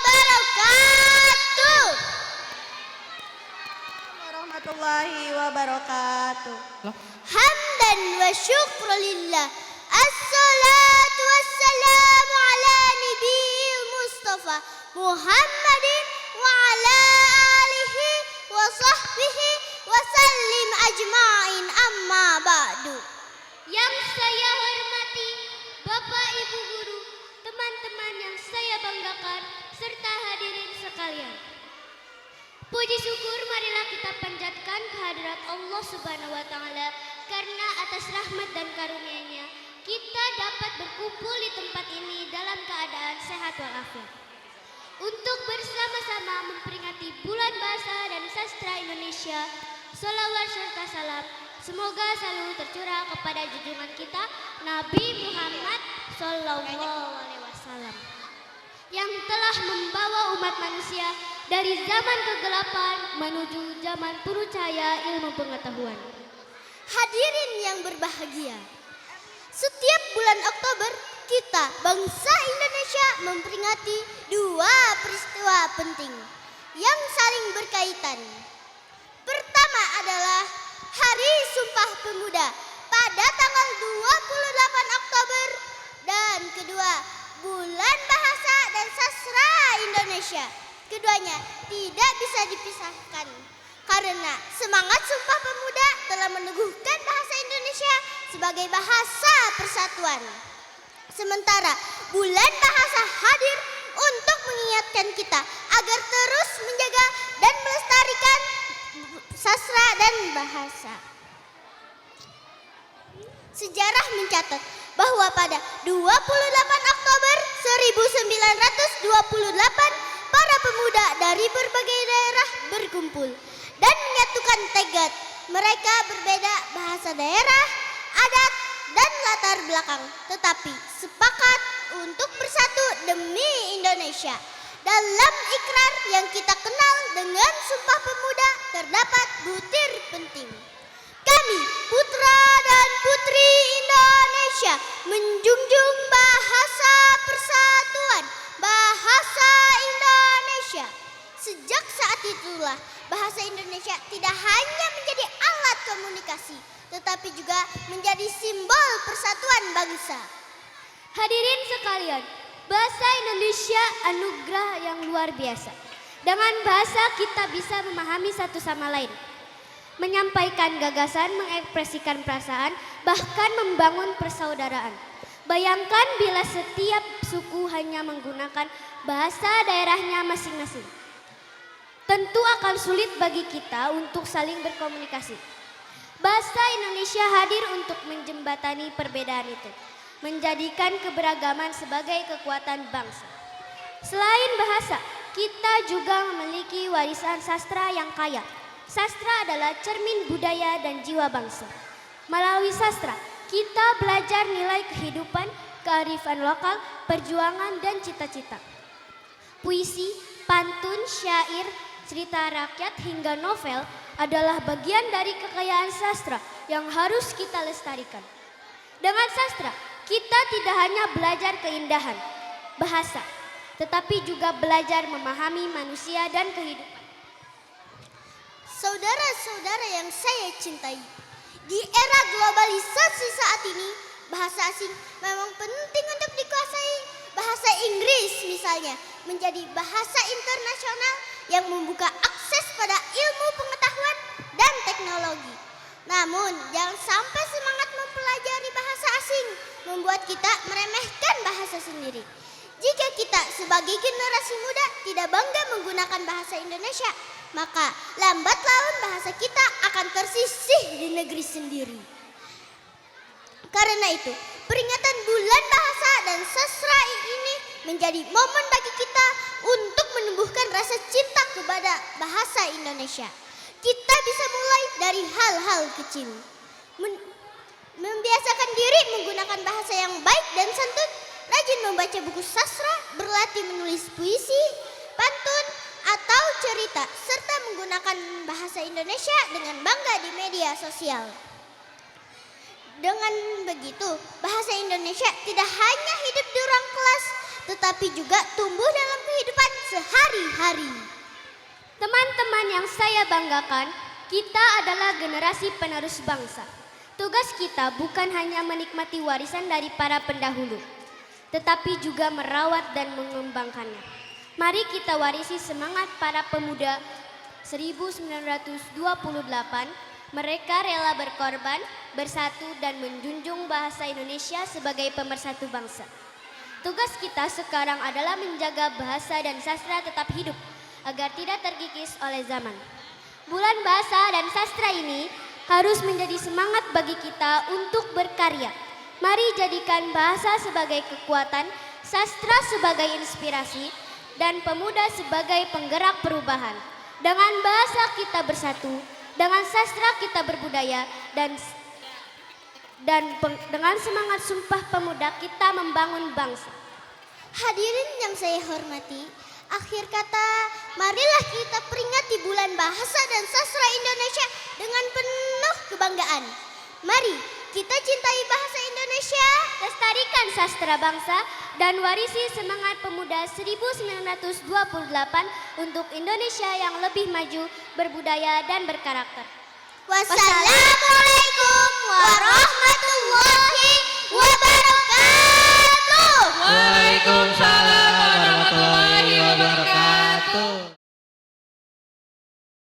wabarakatuh. Warahmatullahi wabarakatuh. Hamdan wa syukrulillah. Assalatu wassalamu ala nabiyil Mustafa Muhammadin wa ala alihi wa sahbihi wa sallim ajma'in, amma ba'du. Yang saya hormati Bapak Ibu Guru, teman-teman yang saya banggakan, serta hadirin sekalian. Puji syukur marilah kita panjatkan kehadirat Allah Subhanahu wa Ta'ala, karena atas rahmat dan karunia-Nya kita dapat berkumpul di tempat ini dalam keadaan sehat walafiat untuk bersama-sama memperingati Bulan Bahasa dan Sastra Indonesia. Sholawat serta salam semoga selalu tercurah kepada junjungan kita Nabi Muhammad Sallallahu Alaihi Wasallam yang telah membawa umat manusia dari zaman kegelapan menuju zaman perucaya ilmu pengetahuan. Hadirin yang berbahagia, setiap bulan Oktober kita bangsa Indonesia memperingati dua peristiwa penting yang saling berkaitan. Pertama adalah Hari Sumpah Pemuda pada tanggal 28 Oktober dan kedua Bulan Bahasa dan Sastra Indonesia. Keduanya tidak bisa dipisahkan karena semangat Sumpah Pemuda telah meneguhkan bahasa Indonesia sebagai bahasa persatuan. Sementara Bulan Bahasa hadir untuk mengingatkan kita agar terus menjaga dan melestarikan sastra dan bahasa. Sejarah mencatat bahwa pada 28 Oktober 1928 para pemuda dari berbagai daerah berkumpul dan menyatukan tekad. Mereka berbeda bahasa daerah, adat, dan latar belakang, tetapi sepakat untuk bersatu demi Indonesia. Dalam ikrar yang kita kenal dengan Sumpah Pemuda terdapat butir penting. Kami, putra dan putri Indonesia, menjunjung bahasa persatuan, bahasa Indonesia. Sejak saat itulah bahasa Indonesia tidak hanya menjadi alat komunikasi, tetapi juga menjadi simbol persatuan bangsa. Hadirin sekalian, bahasa Indonesia anugerah yang luar biasa. Dengan bahasa kita bisa memahami satu sama lain, menyampaikan gagasan, mengekspresikan perasaan, bahkan membangun persaudaraan. Bayangkan bila setiap suku hanya menggunakan bahasa daerahnya masing-masing. Tentu akan sulit bagi kita untuk saling berkomunikasi. Bahasa Indonesia hadir untuk menjembatani perbedaan itu, menjadikan keberagaman sebagai kekuatan bangsa. Selain bahasa, kita juga memiliki warisan sastra yang kaya. Sastra adalah cermin budaya dan jiwa bangsa. Melalui sastra, kita belajar nilai kehidupan, kearifan lokal, perjuangan, dan cita-cita. Puisi, pantun, syair, cerita rakyat, hingga novel adalah bagian dari kekayaan sastra yang harus kita lestarikan. Dengan sastra, kita tidak hanya belajar keindahan bahasa, tetapi juga belajar memahami manusia dan kehidupan. Saudara-saudara yang saya cintai, di era globalisasi saat ini, bahasa asing memang penting untuk dikuasai. Bahasa Inggris misalnya menjadi bahasa internasional yang membuka akses pada ilmu pengetahuan dan teknologi. Namun, jangan sampai semangat mempelajari bahasa asing membuat kita meremehkan bahasa sendiri. Jika kita sebagai generasi muda tidak bangga menggunakan bahasa Indonesia, maka lambat laun bahasa kita akan tersisih di negeri sendiri. Karena itu, peringatan Bulan Bahasa dan Sastra ini menjadi momen bagi kita untuk menumbuhkan rasa cinta kepada bahasa Indonesia. Kita bisa mulai dari hal-hal kecil. Membiasakan diri menggunakan bahasa yang baik dan santun, rajin membaca buku sastra, berlatih menulis puisi, pantun, atau cerita, serta menggunakan bahasa Indonesia dengan bangga di media sosial. Dengan begitu, bahasa Indonesia tidak hanya hidup di ruang kelas, tetapi juga tumbuh dalam kehidupan sehari-hari. Teman-teman yang saya banggakan, kita adalah generasi penerus bangsa. Tugas kita bukan hanya menikmati warisan dari para pendahulu, tetapi juga merawat dan mengembangkannya. Mari kita warisi semangat para pemuda 1928. Mereka rela berkorban, bersatu dan menjunjung bahasa Indonesia sebagai pemersatu bangsa. Tugas kita sekarang adalah menjaga bahasa dan sastra tetap hidup agar tidak terkikis oleh zaman. Bulan Bahasa dan Sastra ini harus menjadi semangat bagi kita untuk berkarya. Mari jadikan bahasa sebagai kekuatan, sastra sebagai inspirasi, dan pemuda sebagai penggerak perubahan. Dengan bahasa kita bersatu, dengan sastra kita berbudaya, dan dengan semangat Sumpah Pemuda kita membangun bangsa. Hadirin yang saya hormati, akhir kata, marilah kita peringati Bulan Bahasa dan Sastra Indonesia dengan penuh kebanggaan. Mari kita cintai bahasa Indonesia, Lestarikan sastra bangsa, dan warisi semangat pemuda 1928 untuk Indonesia yang lebih maju, berbudaya, dan berkarakter. Wassalamualaikum warahmatullahi